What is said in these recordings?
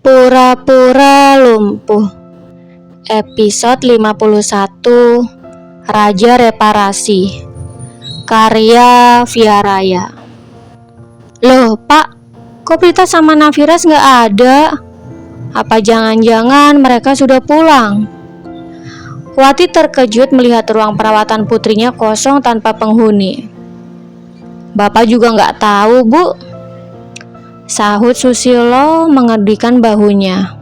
Pura-pura lumpuh. Episode 51. Raja Reparasi. Karya Via Raya. Loh Pak, kok Prita sama Nafiras gak ada? Apa jangan-jangan mereka sudah pulang? Wati terkejut melihat ruang perawatan putrinya kosong tanpa penghuni. Bapak juga gak tahu, Bu, sahut Susilo mengedikan bahunya.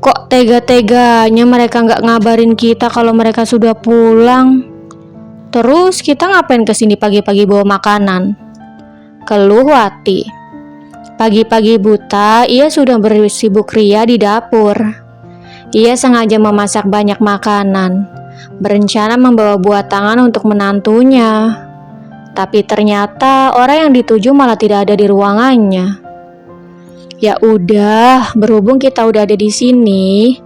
Kok tega-teganya mereka gak ngabarin kita kalau mereka sudah pulang? Terus kita ngapain kesini pagi-pagi bawa makanan? Keluh Wati. Pagi-pagi buta, ia sudah bersibuk ria di dapur. Ia sengaja memasak banyak makanan, berencana membawa buah tangan untuk menantunya. Tapi ternyata orang yang dituju malah tidak ada di ruangannya. Ya udah, berhubung kita udah ada di sini,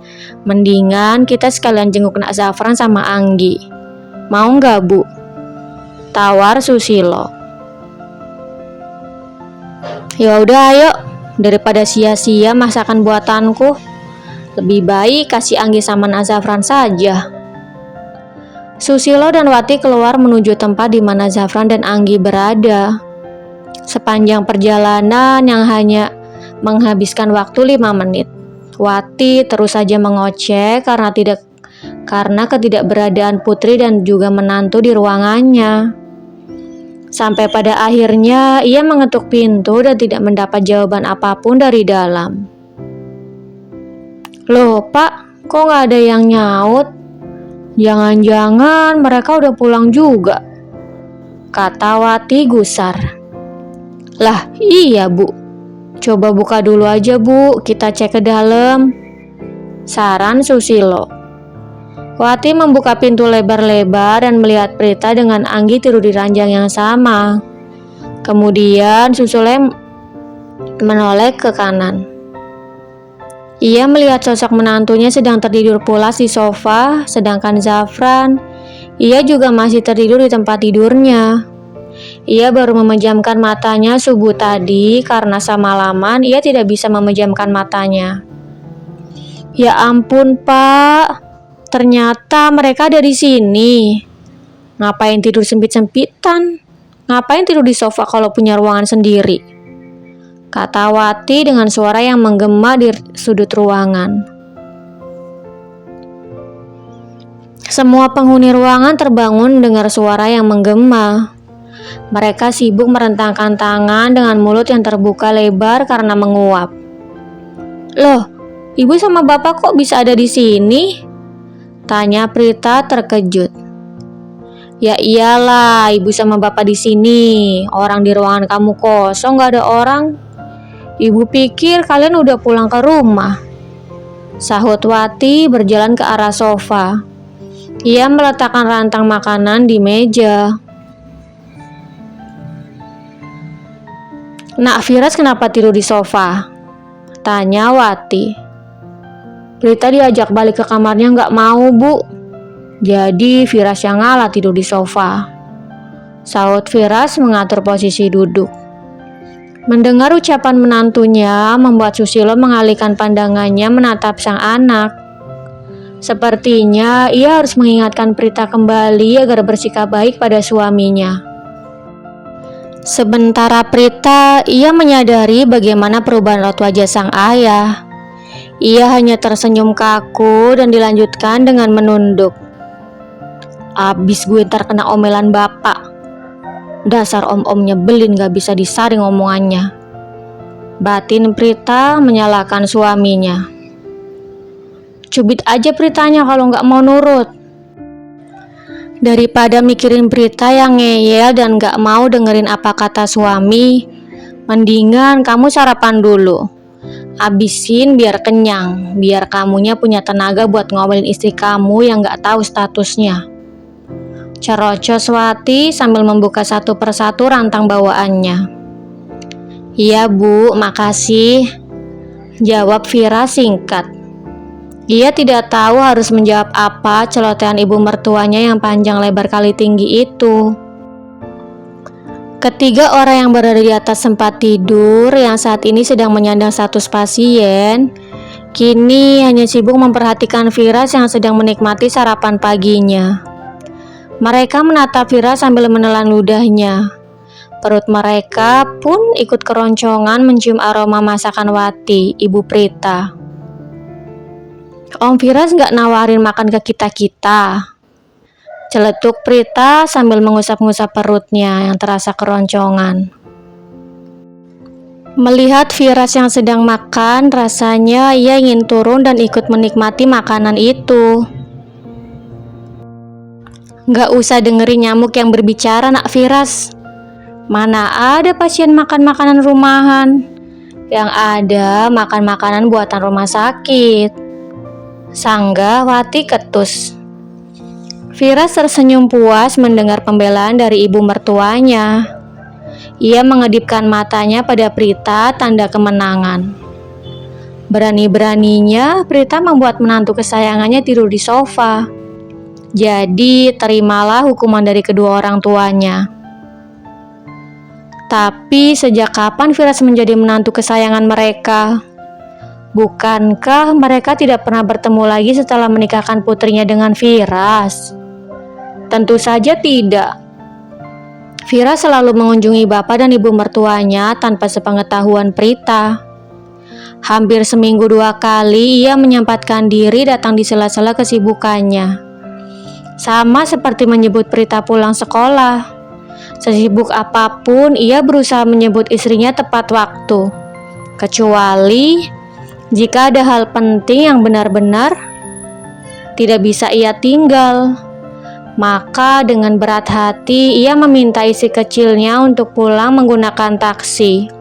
mendingan kita sekalian jenguk Nak Zafran sama Anggi. Mau nggak, Bu? Tawar Susilo. Ya udah, ayo. Daripada sia-sia masakan buatanku, lebih baik kasih Anggi sama Nak Zafran saja. Susilo dan Wati keluar menuju tempat di mana Zafran dan Anggi berada. Sepanjang perjalanan yang hanya menghabiskan waktu 5 menit, Wati terus saja mengoceh karena ketidakberadaan putri dan juga menantu di ruangannya. Sampai pada akhirnya ia mengetuk pintu dan tidak mendapat jawaban apapun dari dalam. Loh Pak, kok gak ada yang nyaut? Jangan-jangan mereka udah pulang juga, kata Wati gusar. Lah iya Bu, coba buka dulu aja Bu, kita cek ke dalam, saran Susilo. Wati membuka pintu lebar-lebar dan melihat Prita dengan Anggi tidur di ranjang yang sama. Kemudian Susilo menoleh ke kanan. Ia melihat sosok menantunya sedang tertidur pulas di sofa, sedangkan Zafran, ia juga masih tertidur di tempat tidurnya. Ia baru memejamkan matanya subuh tadi karena semalaman ia tidak bisa memejamkan matanya. Ya ampun Pak, ternyata mereka ada di sini. Ngapain tidur sempit-sempitan? Ngapain tidur di sofa kalau punya ruangan sendiri? Kata Wati dengan suara yang menggema di sudut ruangan. Semua penghuni ruangan terbangun dengar suara yang menggema. Mereka sibuk merentangkan tangan dengan mulut yang terbuka lebar karena menguap. Loh, Ibu sama Bapak kok bisa ada di sini? Tanya Prita terkejut. Ya iyalah, Ibu sama Bapak di sini. Orang di ruangan kamu kosong, gak ada orang. Ibu pikir kalian udah pulang ke rumah, sahut Wati berjalan ke arah sofa. Ia meletakkan rantang makanan di meja. Nak Firas kenapa tidur di sofa? Tanya Wati. Prita diajak balik ke kamarnya gak mau Bu, jadi Firas yang ngalah tidur di sofa, sahut Firas mengatur posisi duduk. Mendengar ucapan menantunya membuat Susilo mengalihkan pandangannya menatap sang anak. Sepertinya ia harus mengingatkan Prita kembali agar bersikap baik pada suaminya. Sementara Prita, ia menyadari bagaimana perubahan raut wajah sang ayah. Ia hanya tersenyum kaku dan dilanjutkan dengan menunduk. Abis gue ntar kena omelan bapak. Dasar om-om nyebelin gak bisa disaring omongannya, batin Prita menyalahkan suaminya. Cubit aja Pritanya kalau gak mau nurut. Daripada mikirin Prita yang ngeyel dan gak mau dengerin apa kata suami, mendingan kamu sarapan dulu. Abisin biar kenyang, biar kamunya punya tenaga buat ngomelin istri kamu yang gak tahu statusnya. Cerocos Wati sambil membuka satu persatu rantang bawaannya. Iya Bu, makasih, jawab Vira singkat. Ia tidak tahu harus menjawab apa celotehan ibu mertuanya yang panjang lebar kali tinggi itu. Ketiga orang yang berada di atas tempat tidur yang saat ini sedang menyandang status pasien, kini hanya sibuk memperhatikan Firas yang sedang menikmati sarapan paginya. Mereka menatap Firas sambil menelan ludahnya. Perut mereka pun ikut keroncongan mencium aroma masakan Wati, Ibu Prita. Om Firas nggak nawarin makan ke kita-kita. Celetuk Prita sambil mengusap-ngusap perutnya yang terasa keroncongan. Melihat Firas yang sedang makan, rasanya ia ingin turun dan ikut menikmati makanan itu. Nggak usah dengerin nyamuk yang berbicara, nak Firas. Mana ada pasien makan makanan rumahan. Yang ada makan makanan buatan rumah sakit. Sanggah Wati ketus. Firas tersenyum puas mendengar pembelaan dari ibu mertuanya. Ia mengedipkan matanya pada Prita tanda kemenangan. Berani-beraninya Prita membuat menantu kesayangannya tidur di sofa. Jadi terimalah hukuman dari kedua orang tuanya. Tapi sejak kapan Firas menjadi menantu kesayangan mereka? Bukankah mereka tidak pernah bertemu lagi setelah menikahkan putrinya dengan Firas? Tentu saja tidak. Firas selalu mengunjungi bapak dan ibu mertuanya tanpa sepengetahuan Prita. Hampir seminggu 2 kali ia menyempatkan diri datang di sela-sela kesibukannya. Sama seperti menyebut Prita pulang sekolah. Sesibuk apapun, ia berusaha menyebut istrinya tepat waktu. Kecuali jika ada hal penting yang benar-benar tidak bisa ia tinggal. Maka dengan berat hati, ia meminta istri kecilnya untuk pulang menggunakan taksi.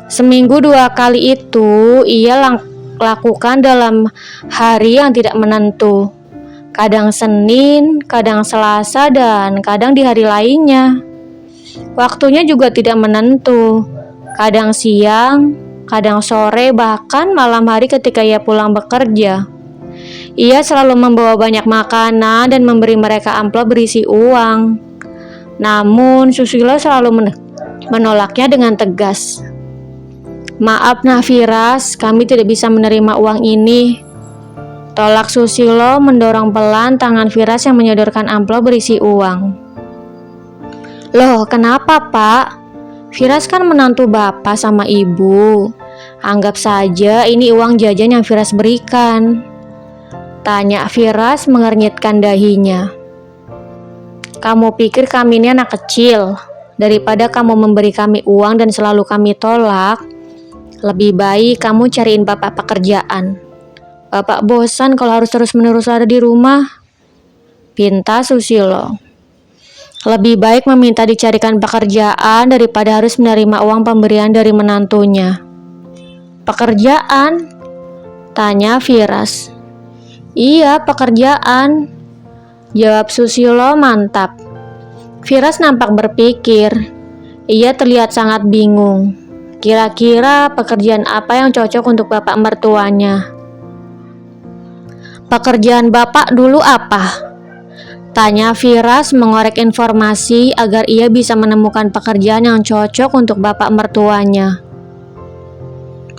Seminggu 2 kali itu, ia lakukan dalam hari yang tidak menentu. Kadang Senin, kadang Selasa, dan kadang di hari lainnya. Waktunya juga tidak menentu. Kadang siang, kadang sore, bahkan malam hari ketika ia pulang bekerja. Ia selalu membawa banyak makanan dan memberi mereka amplop berisi uang. Namun Susilo selalu menolaknya dengan tegas. Maaf nah Firas, kami tidak bisa menerima uang ini. Tolak Susilo mendorong pelan tangan Firas yang menyodorkan amplop berisi uang. Loh, kenapa Pak? Firas kan menantu bapak sama ibu. Anggap saja ini uang jajan yang Firas berikan. Tanya Firas mengernyitkan dahinya. Kamu pikir kami ini anak kecil? Daripada kamu memberi kami uang dan selalu kami tolak, lebih baik kamu cariin bapak pekerjaan. Bapak bosan kalau harus terus-menerus ada di rumah. Pinta Susilo. Lebih baik meminta dicarikan pekerjaan daripada harus menerima uang pemberian dari menantunya. Pekerjaan? Tanya Firas. Iya, pekerjaan. Jawab Susilo mantap. Firas nampak berpikir. Ia terlihat sangat bingung. Kira-kira pekerjaan apa yang cocok untuk bapak mertuanya? Pekerjaan bapak dulu apa? Tanya Firas mengorek informasi agar ia bisa menemukan pekerjaan yang cocok untuk bapak mertuanya.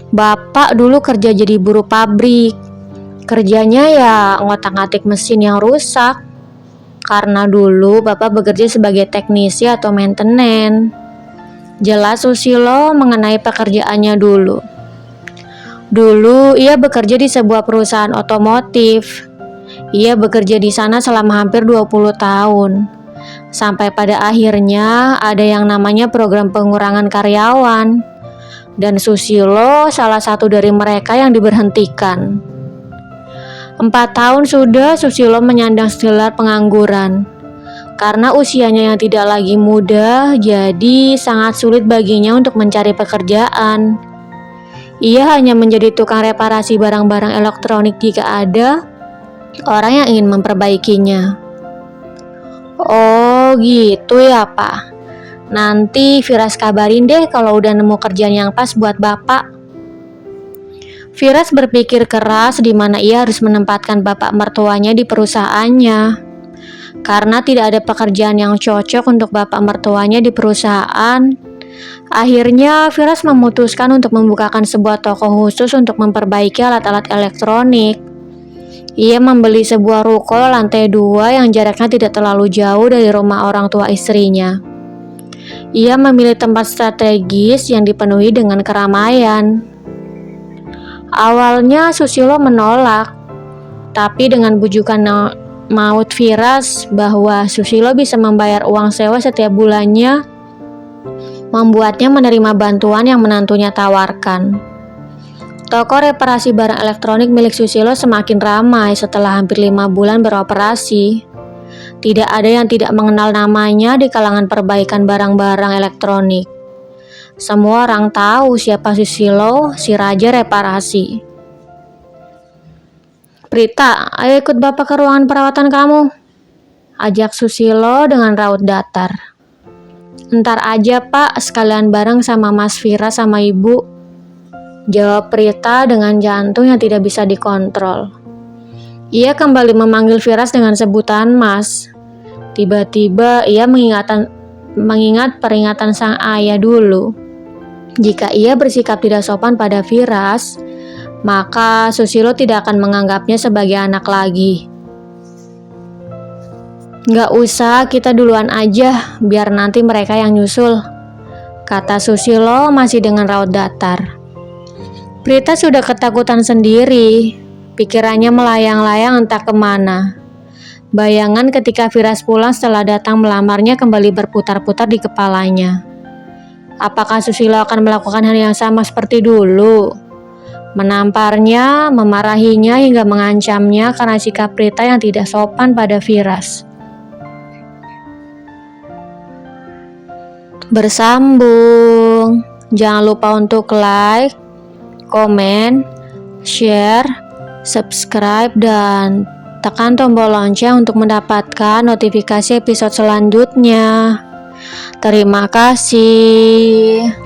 Bapak dulu kerja jadi buruh pabrik. Kerjanya ya ngotak-ngatik mesin yang rusak. Karena dulu bapak bekerja sebagai teknisi atau maintenance. Jelas Susilo mengenai pekerjaannya dulu. Dulu ia bekerja di sebuah perusahaan otomotif. Ia bekerja di sana selama hampir 20 tahun. Sampai pada akhirnya ada yang namanya program pengurangan karyawan. Dan Susilo salah satu dari mereka yang diberhentikan. 4 tahun sudah Susilo menyandang gelar pengangguran. Karena usianya yang tidak lagi muda, jadi sangat sulit baginya untuk mencari pekerjaan. Ia hanya menjadi tukang reparasi barang-barang elektronik jika ada orang yang ingin memperbaikinya. Oh gitu ya Pak. Nanti Firas kabarin deh kalau udah nemu kerjaan yang pas buat bapak. Firas berpikir keras di mana ia harus menempatkan bapak mertuanya di perusahaannya. Karena tidak ada pekerjaan yang cocok untuk bapak mertuanya di perusahaan, akhirnya Firas memutuskan untuk membukakan sebuah toko khusus untuk memperbaiki alat-alat elektronik. Ia membeli sebuah ruko lantai 2 yang jaraknya tidak terlalu jauh dari rumah orang tua istrinya. Ia memilih tempat strategis yang dipenuhi dengan keramaian. Awalnya Susilo menolak, tapi dengan bujukan maut Firas bahwa Susilo bisa membayar uang sewa setiap bulannya, membuatnya menerima bantuan yang menantunya tawarkan. Toko reparasi barang elektronik milik Susilo semakin ramai setelah hampir 5 bulan beroperasi. Tidak ada yang tidak mengenal namanya di kalangan perbaikan barang-barang elektronik. Semua orang tahu siapa Susilo, si raja reparasi. "Prita, ayo ikut bapak ke ruangan perawatan kamu," ajak Susilo dengan raut datar. "Ntar aja pak, sekalian bareng sama Mas Vira sama ibu," jawab Prita dengan jantung yang tidak bisa dikontrol. Ia kembali memanggil Firas dengan sebutan Mas. Tiba-tiba ia mengingat peringatan sang ayah dulu. Jika ia bersikap tidak sopan pada Firas, maka Susilo tidak akan menganggapnya sebagai anak lagi. "Nggak usah, kita duluan aja, biar nanti mereka yang nyusul," kata Susilo masih dengan raut datar. Prita sudah ketakutan sendiri. Pikirannya melayang-layang entah kemana. Bayangan ketika Firas pulang setelah datang melamarnya kembali berputar-putar di kepalanya. Apakah Susilo akan melakukan hal yang sama seperti dulu? Menamparnya, memarahinya hingga mengancamnya karena sikap Prita yang tidak sopan pada Firas. Bersambung. Jangan lupa untuk like, komen, share, subscribe, dan tekan tombol lonceng untuk mendapatkan notifikasi episode selanjutnya. Terima kasih.